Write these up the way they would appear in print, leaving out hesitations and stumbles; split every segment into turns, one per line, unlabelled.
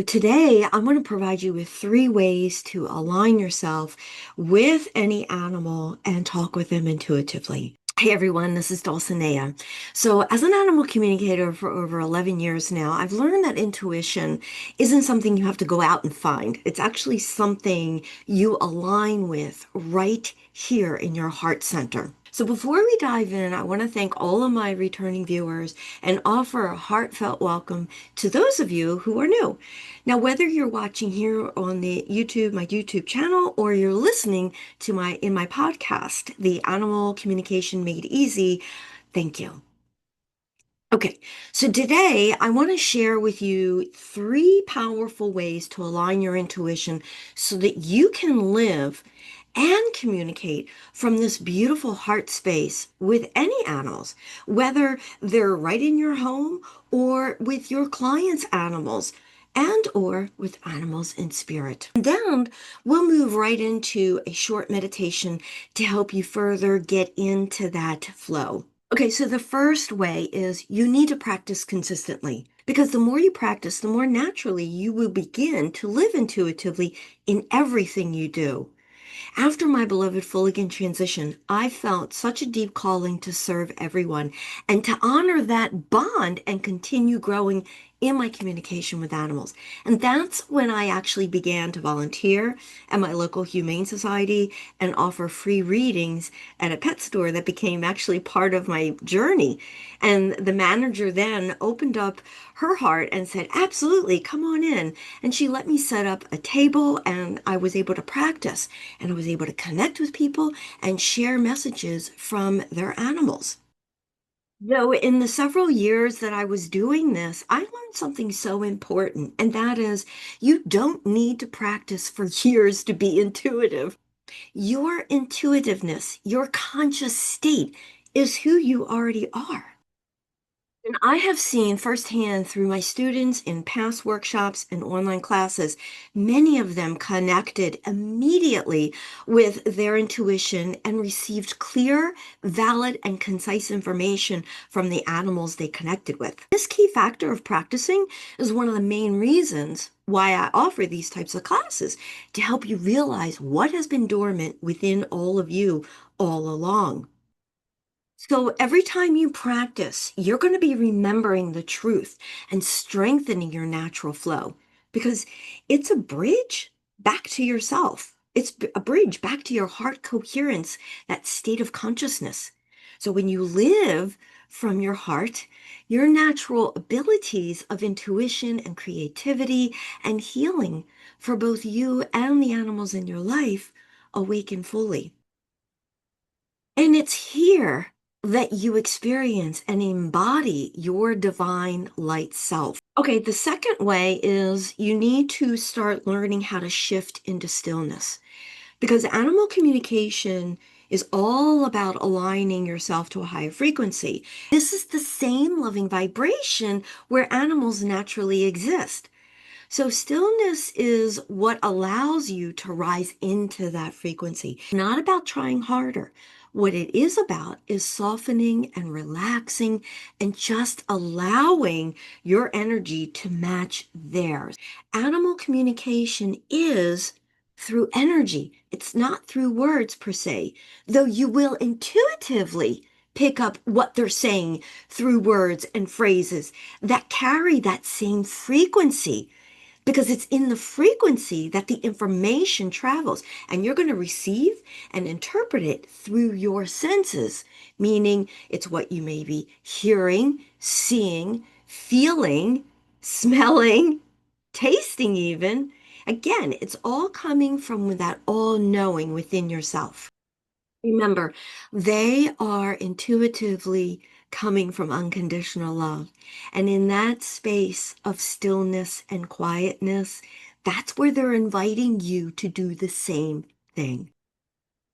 Today, I'm going to provide you with 3 ways to align yourself with any animal and talk with them intuitively. Hey everyone, this is Dulsanea. So, as an animal communicator for over 11 years now, I've learned that intuition isn't something you have to go out and find. It's actually something you align with right here in your heart center. So, before we dive in, I want to thank all of my returning viewers and offer a heartfelt welcome to those of you who are new. Now, whether you're watching here on my YouTube channel, or you're listening to my podcast, The Animal Communication Made Easy, thank you. Okay, so today I want to share with you 3 powerful ways to align your intuition so that you can live and communicate from this beautiful heart space with any animals, whether they're right in your home or with your clients' animals and or with animals in spirit. And then we'll move right into a short meditation to help you further get into that flow. Okay, so the first way is you need to practice consistently because the more you practice, the more naturally you will begin to live intuitively in everything you do. After my beloved Fulligan transition, I felt such a deep calling to serve everyone and to honor that bond and continue growing in my communication with animals. And that's when I actually began to volunteer at my local humane society and offer free readings at a pet store that became actually part of my journey. And the manager then opened up her heart and said, absolutely, come on in. And she let me set up a table and I was able to practice and I was able to connect with people and share messages from their animals. So, in the several years that I was doing this, I learned something so important, and that is you don't need to practice for years to be intuitive. Your intuitiveness, your conscious state, is who you already are. And I have seen firsthand through my students in past workshops and online classes, many of them connected immediately with their intuition and received clear, valid, and concise information from the animals they connected with. This key factor of practicing is one of the main reasons why I offer these types of classes to help you realize what has been dormant within all of you all along. So every time you practice, you're going to be remembering the truth and strengthening your natural flow because it's a bridge back to yourself. It's a bridge back to your heart coherence, that state of consciousness. So when you live from your heart, your natural abilities of intuition and creativity and healing for both you and the animals in your life awaken fully. And it's here that you experience and embody your divine light self. Okay, the second way is you need to start learning how to shift into stillness because animal communication is all about aligning yourself to a higher frequency. This is the same loving vibration where animals naturally exist. So stillness is what allows you to rise into that frequency. Not about trying harder. What it is about is softening and relaxing and just allowing your energy to match theirs. Animal communication is through energy. It's not through words per se, though you will intuitively pick up what they're saying through words and phrases that carry that same frequency because it's in the frequency that the information travels and you're going to receive and interpret it through your senses, meaning it's what you may be hearing, seeing, feeling, smelling, tasting even. Again, it's all coming from that all knowing within yourself. Remember, they are intuitively coming from unconditional love. And in that space of stillness and quietness, that's where they're inviting you to do the same thing.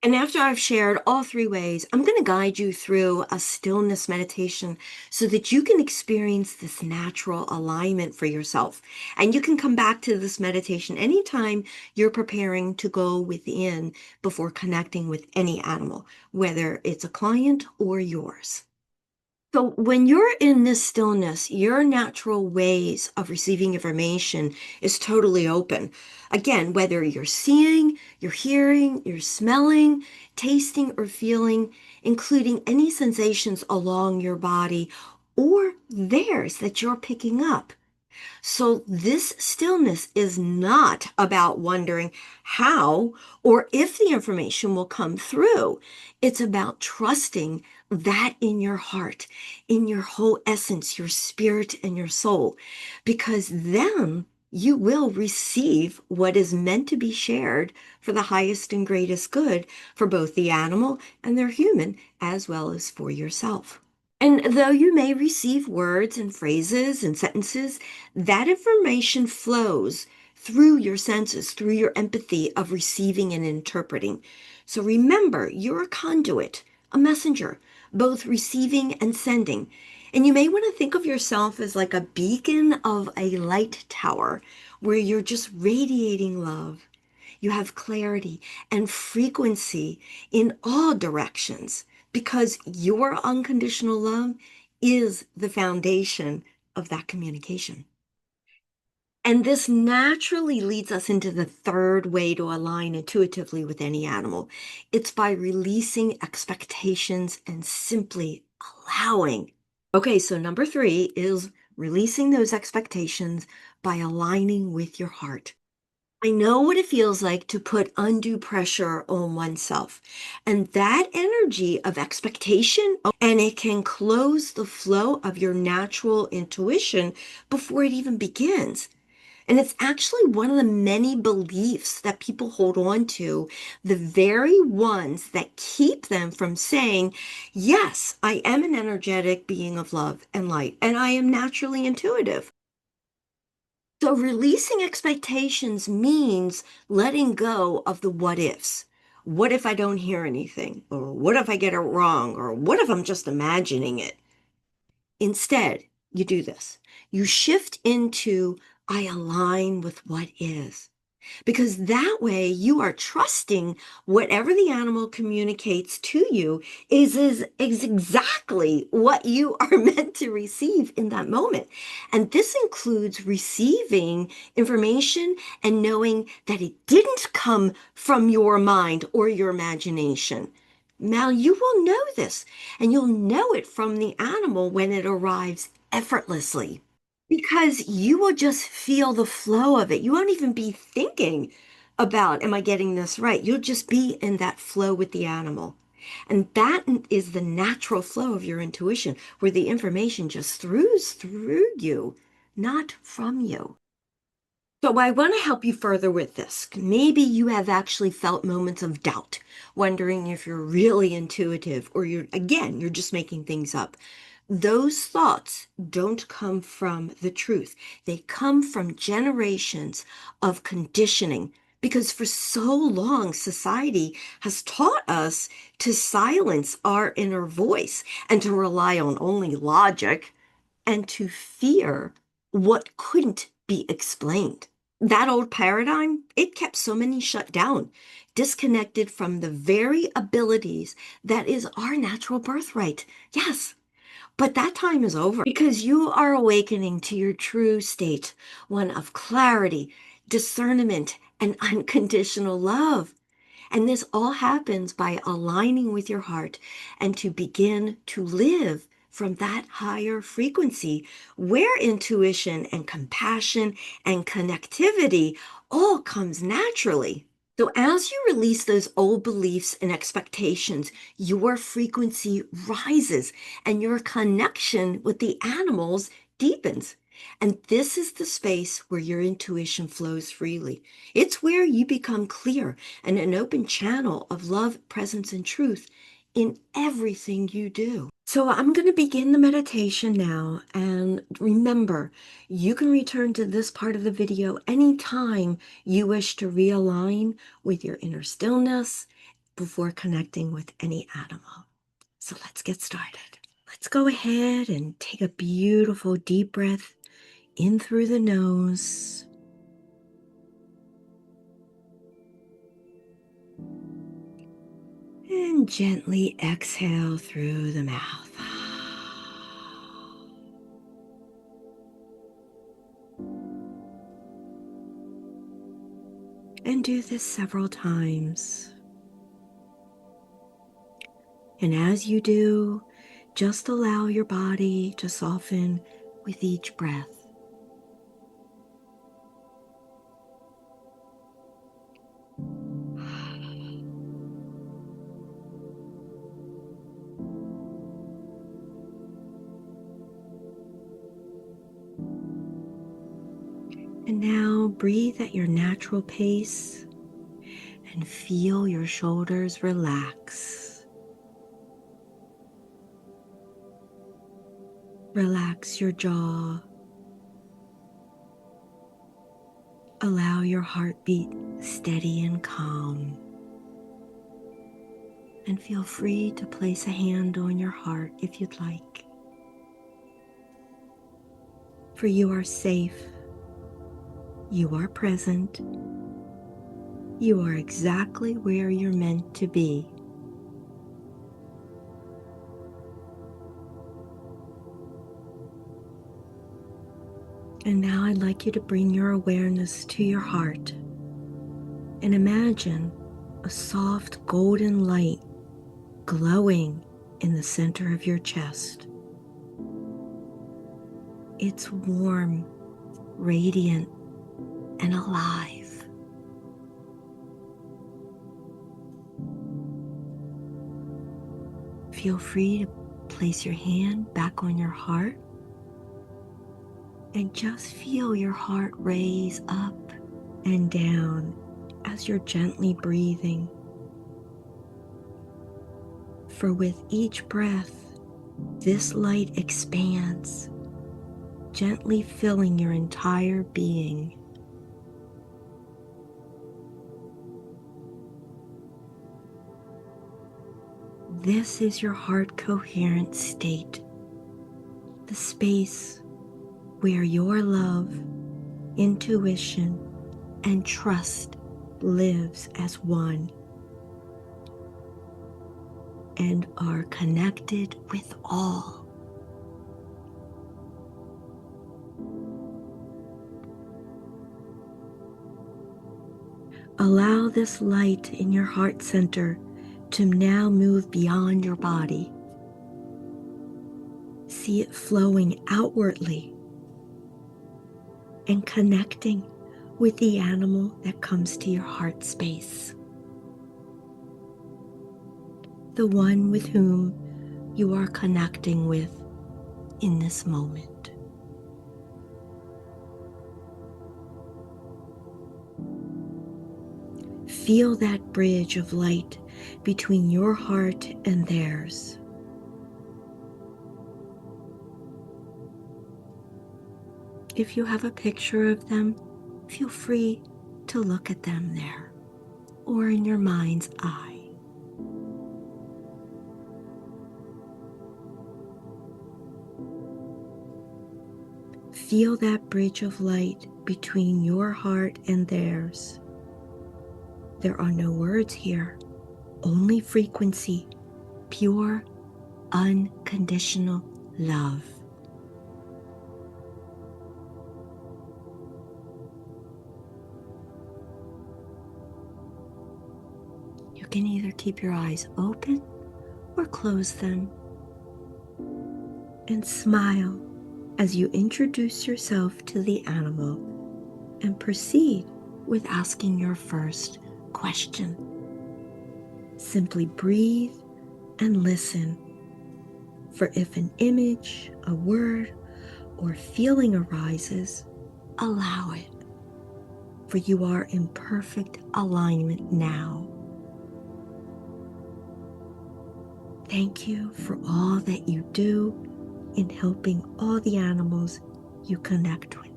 And after I've shared all 3 ways, I'm going to guide you through a stillness meditation so that you can experience this natural alignment for yourself. And you can come back to this meditation anytime you're preparing to go within before connecting with any animal, whether it's a client or yours. So when you're in this stillness, your natural ways of receiving information is totally open. Again, whether you're seeing, you're hearing, you're smelling, tasting, or feeling, including any sensations along your body or theirs that you're picking up. So this stillness is not about wondering how or if the information will come through. It's about trusting that in your heart, in your whole essence, your spirit and your soul, because then you will receive what is meant to be shared for the highest and greatest good for both the animal and their human, as well as for yourself. And though you may receive words and phrases and sentences, that information flows through your senses, through your empathy of receiving and interpreting. So remember, you're a conduit, a messenger, both receiving and sending. And you may want to think of yourself as like a beacon of a light tower where you're just radiating love. You have clarity and frequency in all directions because your unconditional love is the foundation of that communication. And this naturally leads us into the third way to align intuitively with any animal. It's by releasing expectations and simply allowing. Okay, so number three is releasing those expectations by aligning with your heart. I know what it feels like to put undue pressure on oneself. And that energy of expectation, and it can close the flow of your natural intuition before it even begins. And it's actually one of the many beliefs that people hold on to, the very ones that keep them from saying, yes, I am an energetic being of love and light, and I am naturally intuitive. So releasing expectations means letting go of the what ifs. What if I don't hear anything? Or what if I get it wrong? Or what if I'm just imagining it? Instead, you do this. You shift into I align with what is. Because that way you are trusting whatever the animal communicates to you is exactly what you are meant to receive in that moment. And this includes receiving information and knowing that it didn't come from your mind or your imagination. Now you will know this, and you'll know it from the animal when it arrives effortlessly. Because you will just feel the flow of it. You won't even be thinking about, am I getting this right? You'll just be in that flow with the animal. And that is the natural flow of your intuition, where the information just through you, not from you. So I want to help you further with this. Maybe you have actually felt moments of doubt, wondering if you're really intuitive or you're just making things up. Those thoughts don't come from the truth. They come from generations of conditioning because for so long society has taught us to silence our inner voice and to rely on only logic and to fear what couldn't be explained. That old paradigm, it kept so many shut down, disconnected from the very abilities that is our natural birthright. Yes, but that time is over because you are awakening to your true state, one of clarity, discernment, and unconditional love. And this all happens by aligning with your heart and to begin to live from that higher frequency where intuition and compassion and connectivity all comes naturally. So as you release those old beliefs and expectations, your frequency rises and your connection with the animals deepens. And this is the space where your intuition flows freely. It's where you become clear and an open channel of love, presence, and truth in everything you do. So I'm going to begin the meditation now. And remember, you can return to this part of the video anytime you wish to realign with your inner stillness before connecting with any animal. So let's get started. Let's go ahead and take a beautiful deep breath in through the nose. And gently exhale through the mouth. And do this several times. And as you do, just allow your body to soften with each breath. And now breathe at your natural pace and feel your shoulders relax. Relax your jaw. Allow your heartbeat steady and calm. And feel free to place a hand on your heart if you'd like. For you are safe. You are present. You are exactly where you're meant to be. And now I'd like you to bring your awareness to your heart and imagine a soft golden light glowing in the center of your chest. It's warm, radiant, and alive. Feel free to place your hand back on your heart and just feel your heart raise up and down as you're gently breathing. For with each breath, this light expands, gently filling your entire being. This is your heart coherent state, the space where your love, intuition, and trust lives as one and are connected with all. Allow this light in your heart center to now move beyond your body. See it flowing outwardly and connecting with the animal that comes to your heart space, the one with whom you are connecting with in this moment. Feel that bridge of light between your heart and theirs. If you have a picture of them, feel free to look at them there or in your mind's eye. Feel that bridge of light between your heart and theirs. There are no words here, only frequency, pure, unconditional love. You can either keep your eyes open or close them and smile as you introduce yourself to the animal and proceed with asking your first question. Simply breathe and listen, for if an image, a word, or feeling arises, allow it, for you are in perfect alignment now. Thank you for all that you do in helping all the animals you connect with.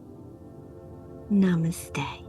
Namaste.